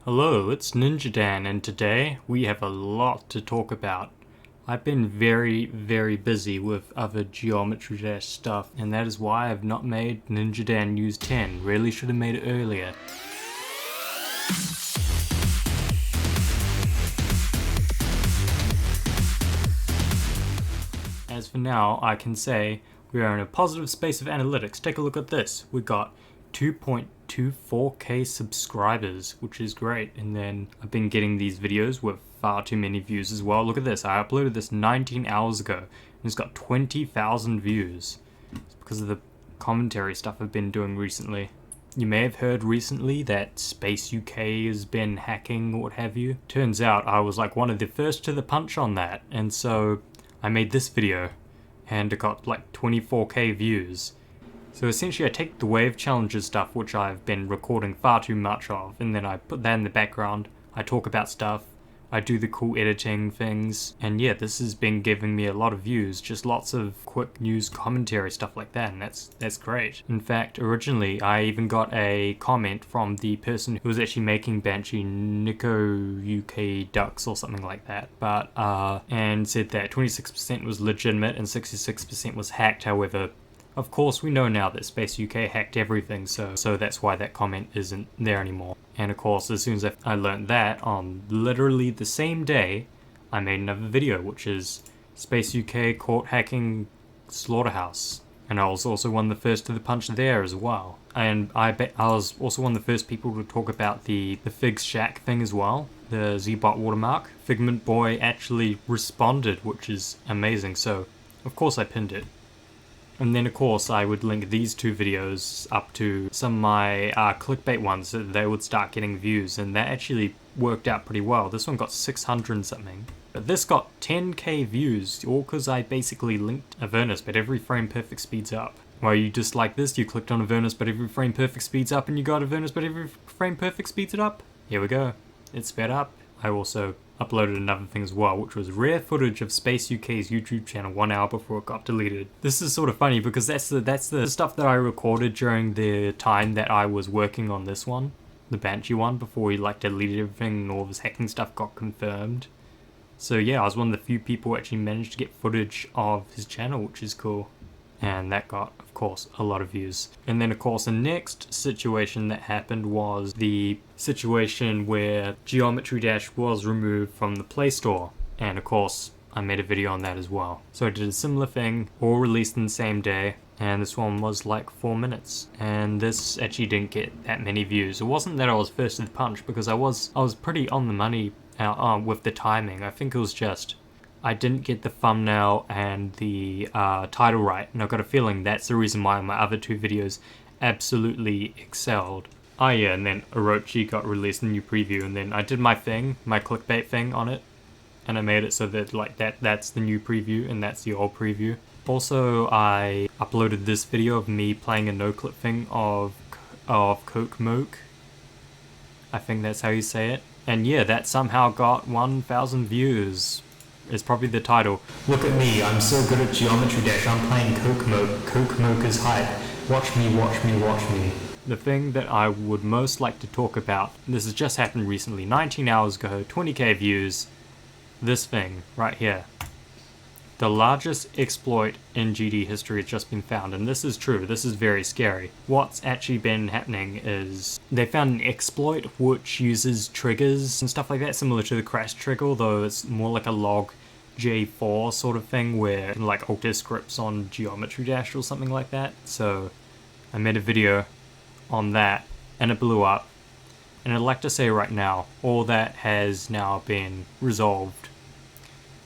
Hello, it's Ninjadan, and today we have a lot to talk about. I've been very busy with other Geometry Dash stuff, and that is why I've not made Ninjadan News 10. Really should have made it earlier. As for now, I can say we are in a positive space of analytics. Take a look at this. We got 2.24k subscribers, which is great. And then I've been getting these videos with far too many views as well. Look at this. I uploaded this 19 hours ago and it's got 20,000 views. It's because of the commentary stuff I've been doing recently. You may have heard recently that Space UK has been hacking or what have you. Turns out I was like one of the first to the punch on that, and so I made this video and it got like 24k views. So essentially I take the wave challenges stuff, which I've been recording far too much of, and then I put that in the background. I talk about stuff, I do the cool editing things, and yeah, this has been giving me a lot of views, just lots of quick news commentary, stuff like that, and that's great. In fact, originally I even got a comment from the person who was actually making Banshee, Nico UK Ducks or something like that, but and said that 26% was legitimate and 66% was hacked. However, of course, we know now that Space UK hacked everything, so that's why that comment isn't there anymore. And of course, as soon as I learned that, on literally the same day, I made another video, which is Space UK caught hacking Slaughterhouse. And I was also one of the first to the punch there as well. And I was also one of the first people to talk about the Figs Shack thing as well, the Zbot watermark. Figment Boy actually responded, which is amazing, so of course I pinned it. And then of course I would link these two videos up to some of my clickbait ones so that they would start getting views, and that actually worked out pretty well. This one got 600 and something. But this got 10k views, all because I basically linked Avernus, but every frame perfect speeds up. Well, you just like this, you clicked on Avernus, but every frame perfect speeds up, and you got Avernus, but every frame perfect speeds it up. Here we go. It's sped up. I also uploaded another thing as well, which was rare footage of Space UK's YouTube channel 1 hour before it got deleted. This is sort of funny because that's the stuff that I recorded during the time that I was working on this one, the Banshee one, before he deleted everything and all of his hacking stuff got confirmed. So yeah, I was one of the few people who actually managed to get footage of his channel, which is cool. And that got, of course, a lot of views. And then, of course, the next situation that happened was the situation where Geometry Dash was removed from the Play Store. And, of course, I made a video on that as well. So I did a similar thing, all released in the same day. And this one was like 4 minutes. And this actually didn't get that many views. It wasn't that I was first to the punch, because I was pretty on the money with the timing. I think it was just I didn't get the thumbnail and the title right, and I've got a feeling that's the reason why my other two videos absolutely excelled. Oh yeah, and then Orochi got released in a new preview, and then I did my thing, my clickbait thing on it, and I made it so that that's the new preview and that's the old preview. Also, I uploaded this video of me playing a no-clip thing of Coke Moke. I think that's how you say it. And yeah, that somehow got 1,000 views. Is probably the title. Look at me, I'm so good at Geometry Dash, I'm playing Coke Moke. Coke Moke is hype. Watch me, watch me, watch me. The thing that I would most like to talk about, this has just happened recently, 19 hours ago, 20k views, this thing right here. The largest exploit in GD history has just been found, and this is true, this is very scary. What's actually been happening is they found an exploit which uses triggers and stuff like that, similar to the crash trigger, although it's more like a log J4 sort of thing where like alter scripts on Geometry Dash or something like that. So I made a video on that and it blew up, and I'd like to say right now all that has now been resolved.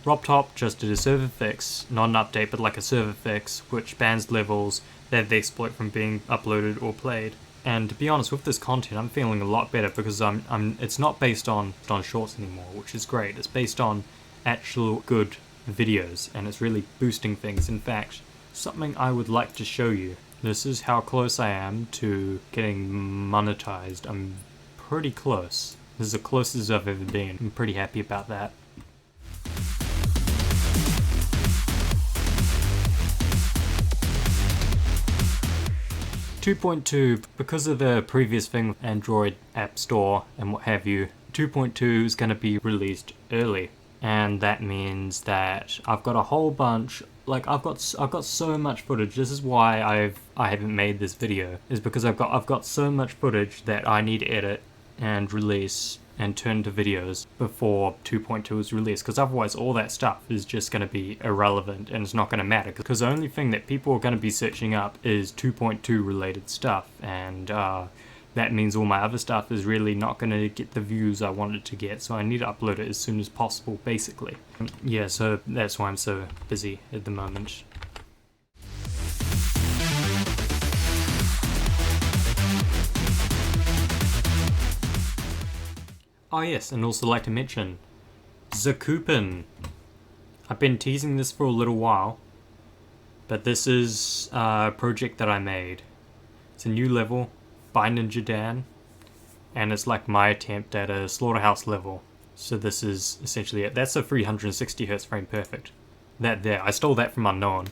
RobTop just did a server fix, not an update but like a server fix, which bans levels that have the exploit from being uploaded or played. And to be honest, with this content I'm feeling a lot better because it's not based on shorts anymore, which is great. It's based on actual good videos, and it's really boosting things. In fact, something I would like to show you. This is how close I am to getting monetized. I'm pretty close. This is the closest I've ever been. I'm pretty happy about that. 2.2, because of the previous thing with Android App Store and what have you, 2.2 is going to be released early. And that means that I've got a whole bunch, like I've got so much footage. This is why I haven't made this video, is because I've got so much footage that I need to edit and release and turn to videos before 2.2 is released, because otherwise all that stuff is just going to be irrelevant and it's not going to matter, because the only thing that people are going to be searching up is 2.2 related stuff, and that means all my other stuff is really not going to get the views I want it to get, so I need to upload it as soon as possible, basically. Yeah, so that's why I'm so busy at the moment. Oh yes, and also like to mention, Zkkoopen. I've been teasing this for a little while, but this is a project that I made. It's a new level by Ninjadan, and it's like my attempt at a slaughterhouse level. So this is essentially it. That's a 360Hz frame perfect. That there, I stole that from Unknown.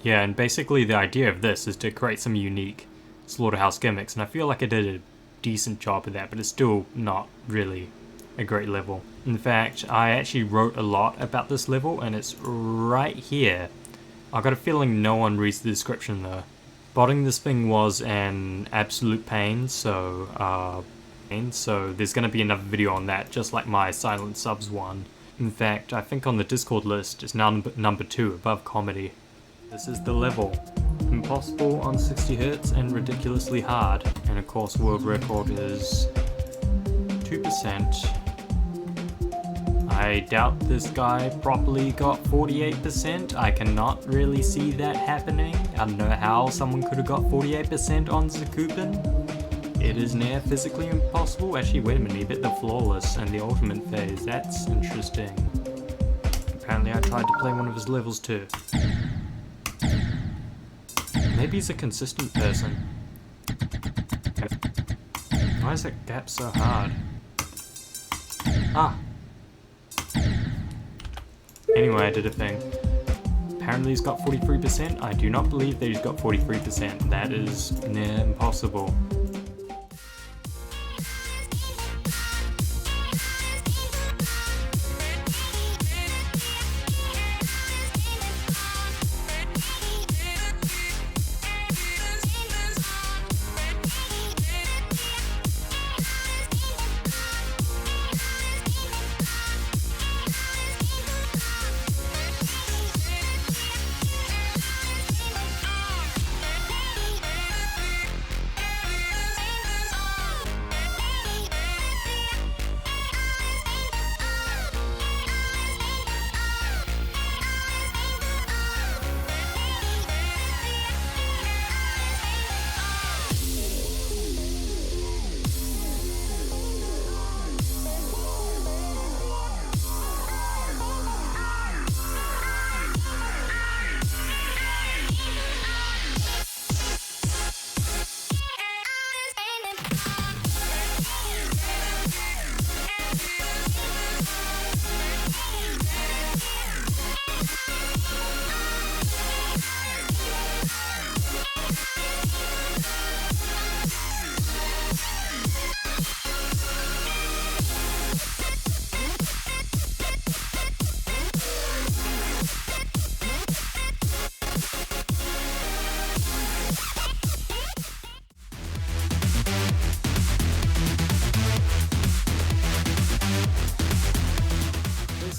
Yeah, and basically the idea of this is to create some unique slaughterhouse gimmicks, and I feel like I did a decent job of that, but it's still not really a great level. In fact, I actually wrote a lot about this level, and it's right here. I got a feeling no one reads the description though. Botting this thing was an absolute pain, so there's gonna be another video on that, just like my Silent Subs one. In fact, I think on the Discord list it's now number 2 above comedy. This is the level. Impossible on 60Hz and ridiculously hard. And of course world record is 2%. I doubt this guy properly got 48%. I cannot really see that happening. I don't know how someone could have got 48% on Zkkoopen. It is near physically impossible. Actually, wait a minute, he bit the flawless and the ultimate phase. That's interesting. Apparently I tried to play one of his levels too. Maybe he's a consistent person. Why is that gap so hard? Ah! Anyway, I did a thing. Apparently he's got 43%. I do not believe that he's got 43%. That is near impossible.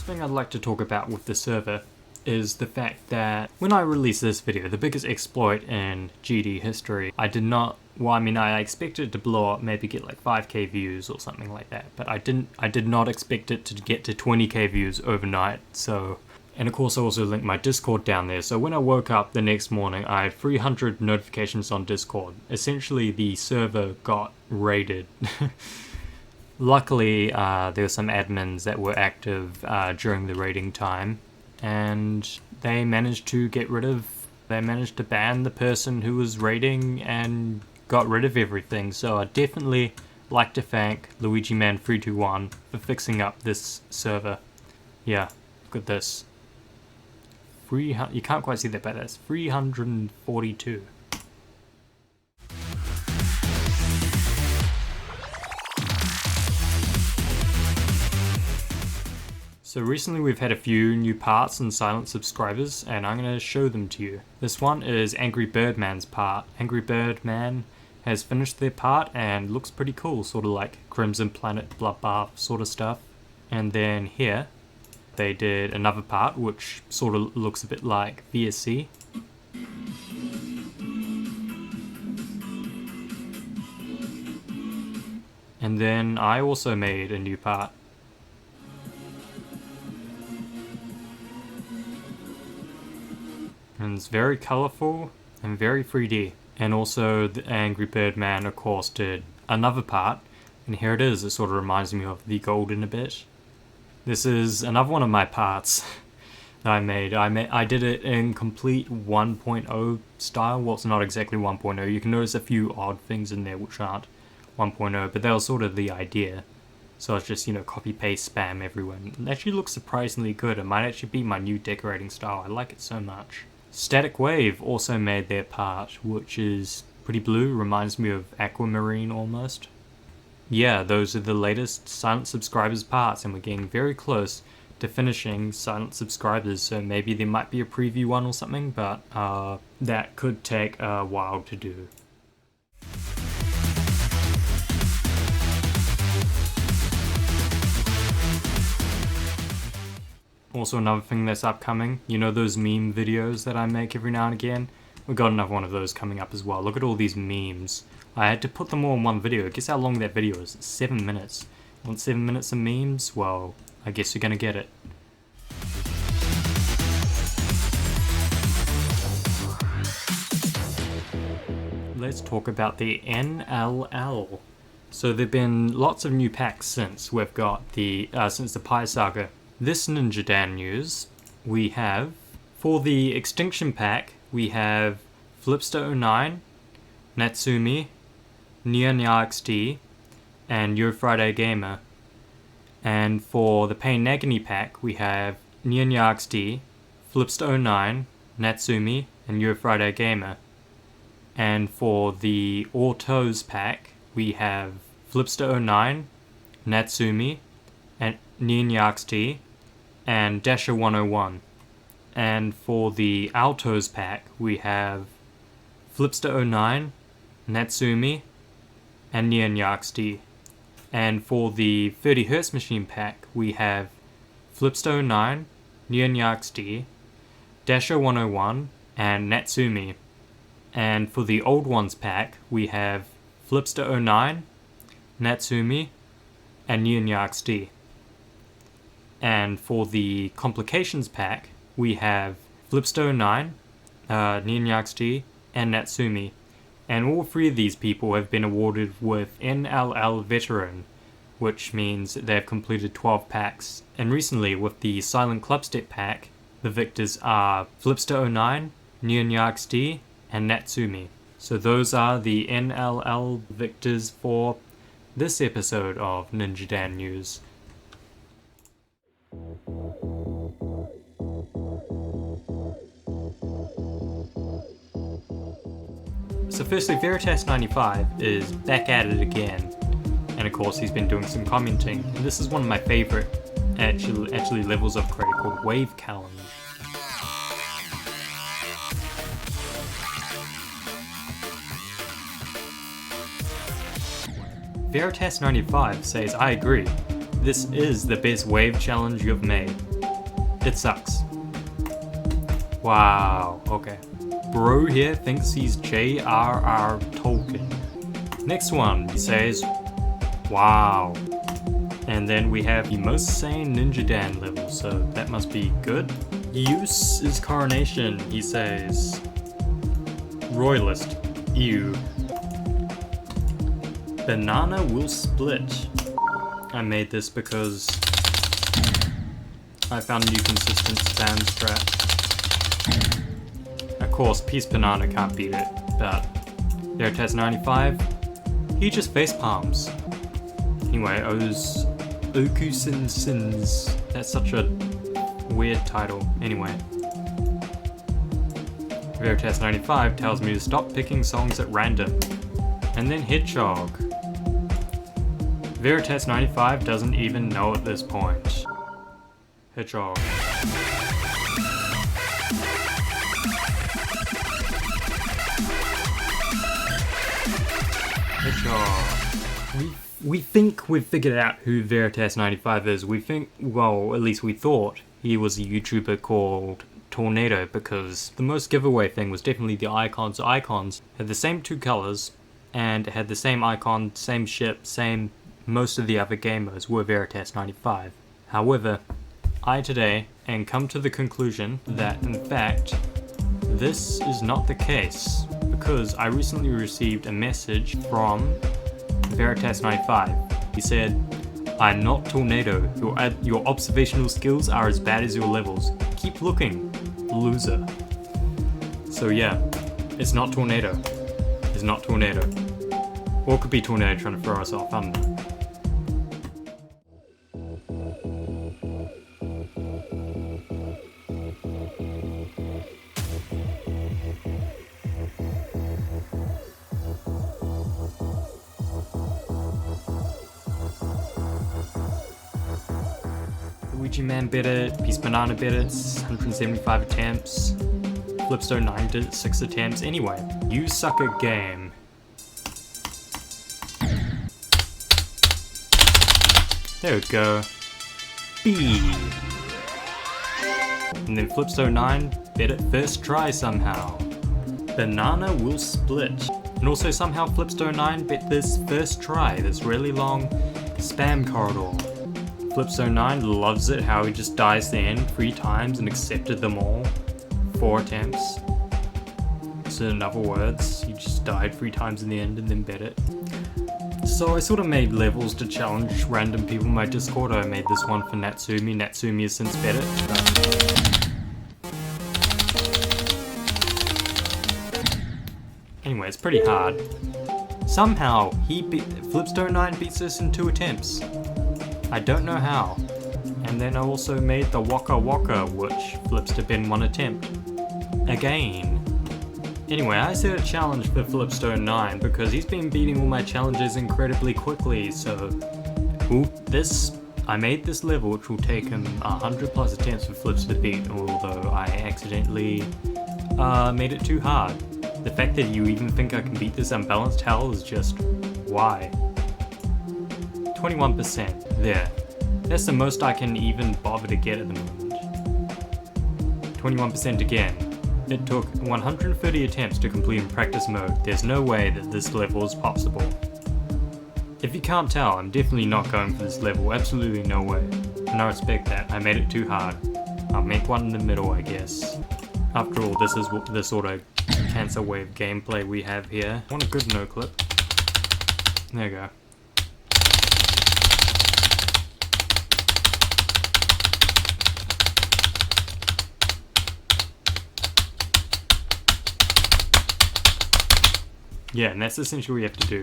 Thing I'd like to talk about with the server is the fact that when I released this video, the biggest exploit in GD history, I expected it to blow up, maybe get like 5k views or something like that, but I did not expect it to get to 20k views overnight. So, and of course I also linked my Discord down there, so when I woke up the next morning I had 300 notifications on Discord. Essentially the server got raided. Luckily, there were some admins that were active during the raiding time, and they managed to ban the person who was raiding and got rid of everything. So I definitely like to thank LuigiMan321 for fixing up this server. Yeah, look at this. You can't quite see that, but that's 342. So recently we've had a few new parts and silent subscribers, and I'm going to show them to you. This one is Angry Birdman's part. Angry Birdman has finished their part and looks pretty cool, sort of like Crimson Planet Bloodbath sort of stuff. And then here, they did another part which sort of looks a bit like VSC. And then I also made a new part. And it's very colourful and very 3D. And also the Angry Birdman, of course, did another part. And here it is. It sort of reminds me of the Golden a bit. This is another one of my parts that I made. I did it in complete 1.0 style. Well, it's not exactly 1.0. You can notice a few odd things in there which aren't 1.0, but that was sort of the idea. So it's just, copy paste spam everywhere. It actually looks surprisingly good. It might actually be my new decorating style. I like it so much. Static Wave also made their part, which is pretty blue, reminds me of Aquamarine almost. Yeah, those are the latest Silent Subscribers parts, and we're getting very close to finishing Silent Subscribers, so maybe there might be a preview one or something, but that could take a while to do. Also, another thing that's upcoming, those meme videos that I make every now and again? We've got another one of those coming up as well. Look at all these memes. I had to put them all in one video. Guess how long that video is? It's 7 minutes. Want 7 minutes of memes? Well, I guess you're gonna get it. Let's talk about the NLL. So there've been lots of new packs since we've got since the Pi Saga. This Ninjadan news, we have, for the Extinction pack, we have Flipster09, Natsumi, NeonYaXD, and Yo Friday Gamer. And for the Pain Agony pack, we have NeonYaXD, Flipster09, Natsumi, and Yo Friday Gamer. And for the Autos pack, we have Flipster09, Natsumi, and NeonYaXD, and Dasher101. And for the Altos pack, we have Flipster09, Natsumi, and NeonYaXD. And for the 30Hz machine pack, we have Flipster09, NeonYaXD, Dasher101, and Natsumi. And for the Old Ones pack, we have Flipster09, Natsumi, and NeonYaXD. And for the Complications pack, we have Flipster09, NeonYaXD, and Natsumi. And all three of these people have been awarded with NLL Veteran, which means they have completed 12 packs. And recently, with the Silent Clubstep pack, the victors are Flipster09, NeonYaXD, and Natsumi. So those are the NLL victors for this episode of Ninjadan News. So firstly, Vertias95 is back at it again, and of course he's been doing some commenting, and this is one of my favourite actually levels of credit called Wave Challenge. Vertias95 says, I agree, this is the best wave challenge you've made. It sucks. Wow, okay. Bro here thinks he's J.R.R. Tolkien. Next one, he says, wow. And then we have the most sane Ninjadan level, so that must be good. Use is coronation, he says. Royalist, ew. Banana will split. I made this because I found a new consistent spam strat. Of course, Peace Banana can't beat it, but Vertias95, he just face palms. Anyway, Okusin Sins. That's such a weird title. Anyway. Vertias95 tells me to stop picking songs at random. And then Hedgehog. Vertias95 doesn't even know at this point. Hedgehog. Hedgehog. We think we've figured out who Vertias95 is. We think, well, at least we thought he was a YouTuber called Tornado, because the most giveaway thing was definitely the icons. The icons had the same two colors and had the same icon, same ship, same most of the other gamers were Vertias95. However, I today am come to the conclusion that in fact this is not the case, because I recently received a message from Vertias95. He said, "I'm not Tornado. Your observational skills are as bad as your levels. Keep looking, loser." So yeah, it's not Tornado. It's not Tornado. Or it could be Tornado trying to throw us off, I don't know. Luigi Man bit it, Peace Banana bit it, 175 attempts, Flipstone9 did it, 6 attempts. Anyway, you suck at game. There we go. B. And then Flipstone9 bit it first try somehow. Banana will split. And also somehow Flipstone9 bit this first try, this really long spam corridor. Flipstone9 loves it how he just dies the end 3 times and accepted them all. 4 attempts. So in other words, he just died 3 times in the end and then bet it. So I sort of made levels to challenge random people in my Discord. I made this one for Natsumi. Natsumi has since bet it. Anyway, it's pretty hard. Somehow, Flipstone9 beats this in 2 attempts. I don't know how. And then I also made the Waka Waka, which flips to in 1 attempt. Again. Anyway, I set a challenge for Flipstone9 because he's been beating all my challenges incredibly quickly, so I made this level which will take him 100 plus attempts for Flips to beat, although I accidentally made it too hard. The fact that you even think I can beat this unbalanced hell is just why? 21%. There. That's the most I can even bother to get at the moment. 21% again. It took 130 attempts to complete in practice mode. There's no way that this level is possible. If you can't tell, I'm definitely not going for this level. Absolutely no way. And I respect that. I made it too hard. I'll make one in the middle, I guess. After all, this is the sort of cancer wave gameplay we have here. I want a good no clip. There you go. Yeah, and that's essentially what you have to do.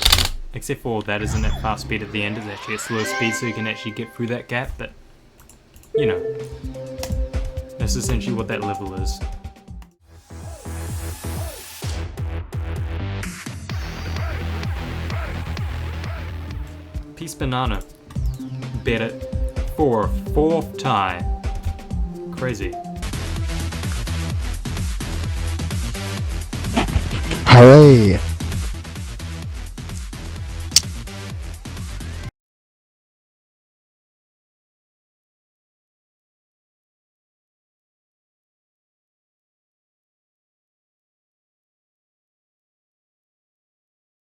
Except for that isn't at fast speed at the end, it's actually at slow speed so you can actually get through that gap, but you know. That's essentially what that level is. Peace Banana. Bet it for 4th time. Crazy. Hooray!